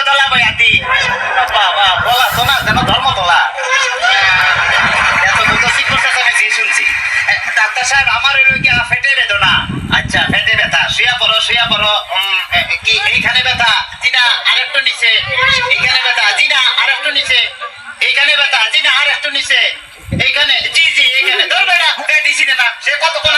তোলা বয়াতি বাবা বলা তো না যেন ধর্ম তোলা এত দ্রুত চিকিৎসা আমি যে শুনছি ডাক্তার সাহেব আমার হইল কি ফেটে বেদনা আচ্ছা ফেটে ব্যথা শুয়া পড়ো কি এইখানে ব্যথা জিনা আরেকটু নিচে এইখানে ব্যথা জিনা আরেকটু নিচে এইখানে ব্যথা জিনা আরেকটু নিচে এইখানে জি জি এইখানে ধরবে না দিছি না সে কতক্ষণ